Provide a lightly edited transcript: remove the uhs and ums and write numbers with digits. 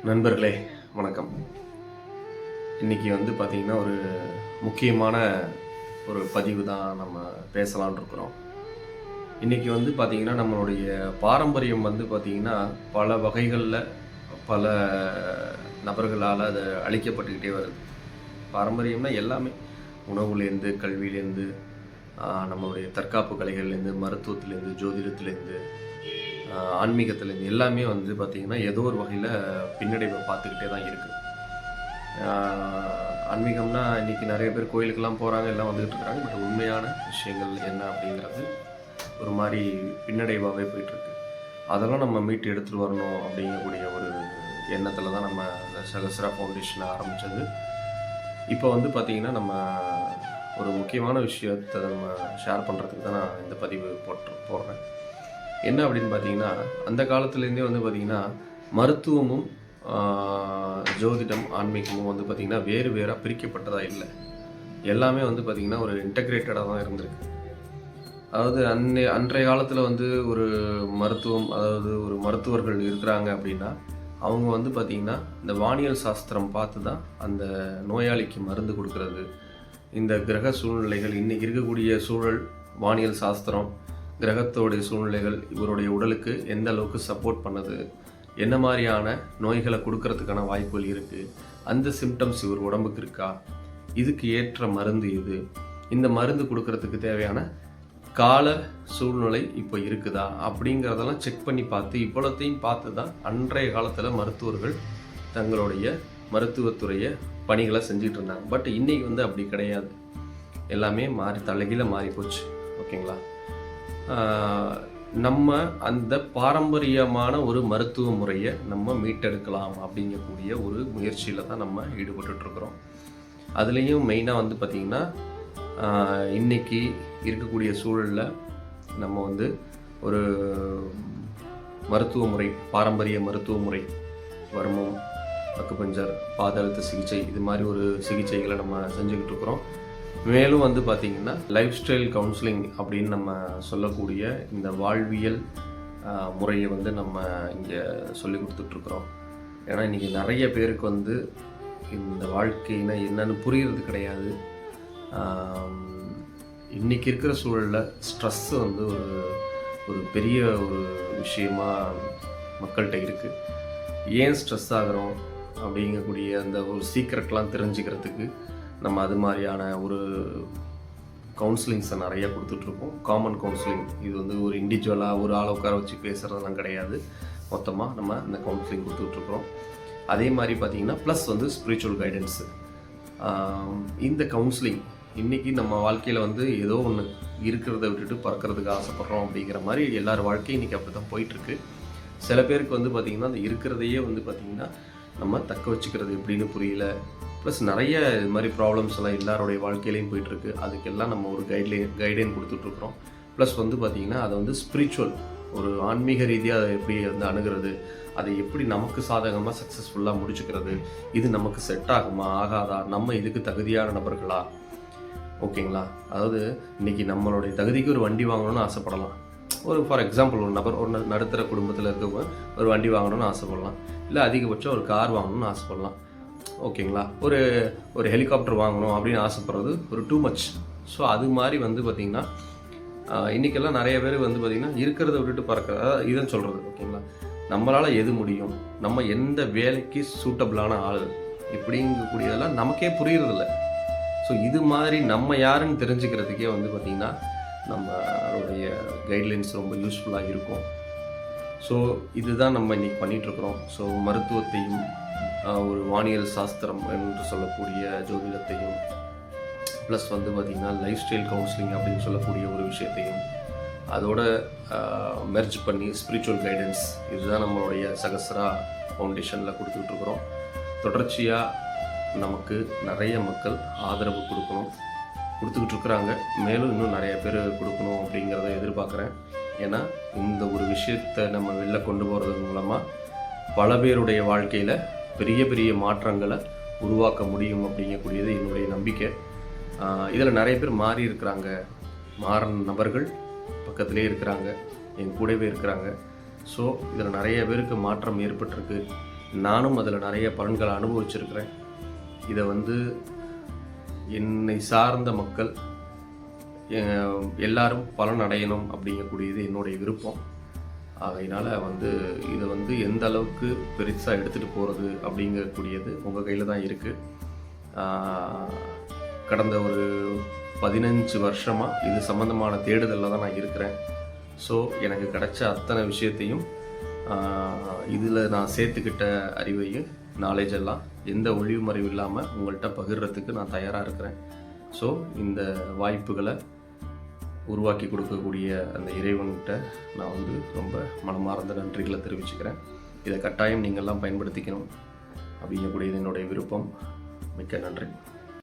நண்பர்களே வணக்கம். இன்றைக்கி பார்த்திங்கன்னா ஒரு முக்கியமான ஒரு பதிவு தான் நம்ம பேசலான் இருக்கிறோம். இன்றைக்கி பார்த்திங்கன்னா நம்மளுடைய பாரம்பரியம் பார்த்திங்கன்னா பல வகைகளில் பல நபர்களால் அது அழிக்கப்பட்டுக்கிட்டே வருது. பாரம்பரியம்னா எல்லாமே, உணவுலேருந்து கல்வியிலேருந்து நம்மளுடைய தற்காப்பு கலைகள்லேருந்து மருத்துவத்துலேருந்து ஜோதிடத்துலேருந்து ஆன்மீகத்துலேருந்து எல்லாமே பார்த்திங்கன்னா ஏதோ ஒரு வகையில் பின்னடைவை பார்த்துக்கிட்டே தான் இருக்குது. ஆன்மீகம்னா இன்றைக்கி நிறைய பேர் கோயிலுக்கெல்லாம் போகிறாங்க, எல்லாம் வந்துக்கிட்டு இருக்கிறாங்க. பட் உண்மையான விஷயங்கள் என்ன அப்படிங்கிறது ஒரு மாதிரி பின்னடைவாகவே போயிட்டுருக்கு. அதெல்லாம் நம்ம மீட்டு எடுத்துகிட்டு வரணும் அப்படிங்கக்கூடிய ஒரு எண்ணத்தில் தான் நம்ம இந்த சகஸ்ரா ஃபவுண்டேஷனை ஆரம்பித்தது. இப்போ பார்த்திங்கன்னா நம்ம ஒரு முக்கியமான விஷயத்தை நம்ம ஷேர் பண்ணுறதுக்கு தான் நான் இந்த பதிவு போடுறேன். என்ன அப்படின்னு பார்த்தீங்கன்னா, அந்த காலத்துலேருந்தே பார்த்திங்கன்னா மருத்துவமும் ஜோதிடம் ஆன்மீகமும் பார்த்திங்கன்னா வேறு வேறாக பிரிக்கப்பட்டதாக இல்லை. எல்லாமே பார்த்திங்கன்னா ஒரு இன்டகிரேட்டடாக தான் இருந்திருக்கு. அதாவது அன்றைய காலத்தில் ஒரு மருத்துவம், அதாவது ஒரு மருத்துவர்கள் இருக்கிறாங்க அப்படின்னா அவங்க பார்த்திங்கன்னா இந்த வானியல் சாஸ்திரம் பார்த்து தான் அந்த நோயாளிக்கு மருந்து கொடுக்கறது. இந்த கிரக சூழ்நிலைகள், இன்றைக்கி இருக்கக்கூடிய சூழல், வானியல் சாஸ்திரம், கிரகத்தோடைய சூழ்நிலைகள் இவருடைய உடலுக்கு எந்த அளவுக்கு சப்போர்ட் பண்ணுது, என்ன மாதிரியான நோய்களை கொடுக்கறதுக்கான வாய்ப்புகள் இருக்குது, அந்த சிம்டம்ஸ் இவர் உடம்புக்கு இருக்கா, இதுக்கு ஏற்ற மருந்து இது, இந்த மருந்து கொடுக்கறதுக்கு தேவையான கால சூழ்நிலை இப்போ இருக்குதா அப்படிங்கிறதெல்லாம் செக் பண்ணி பார்த்து இவ்வளோத்தையும் பார்த்து தான் அன்றைய காலத்தில் மருத்துவர்கள் தங்களுடைய மருத்துவத்துறைய பணிகளை செஞ்சிட்டு இருந்தாங்க. பட் இன்றைக்கி அப்படி கிடையாது. எல்லாமே தலைகீழ மாறி போச்சு. ஓகேங்களா? நம்ம அந்த பாரம்பரியமான ஒரு மருத்துவ முறையை நம்ம மீட்டெடுக்கலாம் அப்படிங்கக்கூடிய ஒரு முயற்சியில் தான் நம்ம ஈடுபட்டுருக்குறோம். அதுலேயும் மெயினாக பார்த்திங்கன்னா இன்றைக்கி இருக்கக்கூடிய சூழலில் நம்ம ஒரு மருத்துவ முறை, பாரம்பரிய மருத்துவ முறை, வர்மம், அக்குபஞ்சர், பாத அழுத்த சிகிச்சை, இது மாதிரி ஒரு சிகிச்சைகளை நம்ம செஞ்சுக்கிட்டு இருக்கிறோம். மேலும் பார்த்திங்கன்னா லைஃப் ஸ்டைல் கவுன்சிலிங் அப்படின்னு நம்ம சொல்லக்கூடிய இந்த வாழ்வியல் முறையை நம்ம இங்கே சொல்லி கொடுத்துட்ருக்குறோம். ஏன்னா இன்றைக்கி நிறைய பேருக்கு இந்த வாழ்க்கைனா என்னன்னு புரிகிறது கிடையாது. இன்றைக்கி இருக்கிற சூழலில் ஸ்ட்ரெஸ்ஸு ஒரு பெரிய ஒரு விஷயமாக மக்கள்கிட்ட இருக்குது. ஏன் ஸ்ட்ரெஸ் ஆகிறோம் அப்படிங்கக்கூடிய அந்த ஒரு சீக்ரெட்லாம் தெரிஞ்சுக்கிறதுக்கு நம்ம அது மாதிரியான ஒரு கவுன்சிலிங்ஸை நிறையா கொடுத்துட்ருக்கோம். காமன் கவுன்சிலிங், இது ஒரு இண்டிவிஜுவலாக ஒரு ஆளை உட்கார வச்சு பேசுகிறதெல்லாம் கிடையாது. மொத்தமாக நம்ம இந்த கவுன்சிலிங் கொடுத்துட்ருக்குறோம். அதே மாதிரி பார்த்திங்கன்னா ப்ளஸ் ஸ்பிரிச்சுவல் கைடன்ஸு. இந்த கவுன்சிலிங் இன்றைக்கி நம்ம வாழ்க்கையில் ஏதோ ஒன்று இருக்கிறத விட்டுட்டு பறக்கிறதுக்கு ஆசைப்பட்றோம் அப்படிங்கிற மாதிரி எல்லார் வாழ்க்கையும் இன்றைக்கி அப்படி தான் போயிட்டுருக்கு. சில பேருக்கு பார்த்திங்கன்னா அந்த இருக்கிறதையே பார்த்திங்கன்னா நம்ம தக்க வச்சுக்கிறது எப்படின்னு புரியல. ப்ளஸ் நிறைய இது மாதிரி ப்ராப்ளம்ஸ் எல்லாம் எல்லாருடைய வாழ்க்கையிலையும் போயிட்டுருக்கு. அதுக்கெல்லாம் நம்ம ஒரு கைட்லைன் கொடுத்துட்ருக்குறோம். ப்ளஸ் பார்த்திங்கன்னா அதை ஸ்பிரிச்சுவல், ஒரு ஆன்மீக ரீதியாக அதை எப்படி அணுகிறது, அதை எப்படி நமக்கு சாதகமாக சக்ஸஸ்ஃபுல்லாக முடிச்சுக்கிறது, இது நமக்கு செட் ஆகுமா ஆகாதா, நம்ம இதுக்கு தகுதியான நபர்களா, ஓகேங்களா? அதாவது இன்றைக்கி நம்மளுடைய தகுதிக்கு ஒரு வண்டி வாங்கணும்னு ஆசைப்படலாம். ஒரு ஃபார் எக்ஸாம்பிள், ஒரு நபர் ஒரு நடுத்தர குடும்பத்தில் இருக்கவங்க ஒரு வண்டி வாங்கணும்னு ஆசைப்படலாம், இல்லை அதிகபட்சம் ஒரு கார் வாங்கணும்னு ஆசைப்படலாம், ஓகேங்களா? ஒரு ஹெலிகாப்டர் வாங்கணும் அப்படின்னு ஆசைப்படுறது ஒரு டூ மச். ஸோ அது மாதிரி பார்த்திங்கன்னா இன்றைக்கெல்லாம் நிறைய பேர் பார்த்திங்கன்னா இருக்கிறத விட்டுட்டு பறக்கிற, அதாவது இதுன்னு சொல்கிறது, ஓகேங்களா? நம்மளால் எது முடியும், நம்ம எந்த வேலைக்கு சூட்டபிளான ஆள் இப்படிங்கக்கூடியதெல்லாம் நமக்கே புரியறதில்ல. ஸோ இது மாதிரி நம்ம யாருன்னு தெரிஞ்சுக்கிறதுக்கே பார்த்திங்கன்னா நம்மளுடைய கைட்லைன்ஸ் ரொம்ப யூஸ்ஃபுல்லாக இருக்கும். ஸோ இதுதான் நம்ம இன்றைக்கி பண்ணிகிட்ருக்குறோம். ஸோ மருத்துவத்தையும் ஒரு வானியல் சாஸ்திரம் என்று சொல்லக்கூடிய ஜோதிடத்தையும் ப்ளஸ் பார்த்திங்கன்னா லைஃப் ஸ்டைல் கவுன்சிலிங் அப்படின்னு சொல்லக்கூடிய ஒரு விஷயத்தையும் அதோட மெர்ஜ் பண்ணி ஸ்பிரிச்சுவல் கைடன்ஸ், இதுதான் நம்மளுடைய சகஸ்ரா ஃபவுண்டேஷனில் கொடுத்துட்ருக்குறோம். தொடர்ச்சியாக நமக்கு நிறைய மக்கள் ஆதரவு கொடுத்துக்கிட்டு இருக்கிறாங்க. மேலும் இன்னும் நிறைய பேர் கொடுக்கணும் அப்படிங்கிறத எதிர்பார்க்குறேன். ஏன்னா இந்த ஒரு விஷயத்தை நம்ம வெளில கொண்டு போகிறது மூலமாக பல பேருடைய வாழ்க்கையில் பெரிய பெரிய மாற்றங்களை உருவாக்க முடியும் அப்படிங்கக்கூடியது என்னுடைய நம்பிக்கை. இதில் நிறைய பேர் மாறி இருக்கிறாங்க, மாறின நபர்கள் பக்கத்திலே இருக்கிறாங்க, என் கூடவே இருக்கிறாங்க. ஸோ இதில் நிறைய பேருக்கு மாற்றம் ஏற்பட்டிருக்கு. நானும் அதில் நிறைய பலன்களை அனுபவிச்சிருக்கிறேன். இதை வந்து என்னை சார்ந்த மக்கள் எல்லாரும் பலன் அடையணும் அப்படிங்கக்கூடியது என்னுடைய விருப்பம். ஆகையினால் இதை எந்த அளவுக்கு பெருசாக எடுத்துகிட்டு போகிறது அப்படிங்கக்கூடியது உங்கள் கையில் தான் இருக்குது. கடந்த ஒரு 15 வருஷமாக இது சம்மந்தமான தேடுதலில் தான் நான் இருக்கிறேன். ஸோ எனக்கு கிடைச்ச அத்தனை விஷயத்தையும் இதில் நான் சேர்த்துக்கிட்ட அறிவையும் நாலேஜெல்லாம் எந்த ஒளிவு மறைவு இல்லாமல் உங்கள்கிட்ட பகிர்றதுக்கு நான் தயாராக இருக்கிறேன். ஸோ இந்த வாய்ப்புகளை உருவாக்கி கொடுக்கக்கூடிய அந்த இறைவன்கிட்ட நான் ரொம்ப மனமார்ந்த நன்றிகளை தெரிவிச்சுக்கிறேன். இதை கட்டாயம் நீங்கள்லாம் பயன்படுத்திக்கணும் அப்படிங்கக்கூடியது என்னுடைய விருப்பம். மிக்க நன்றி.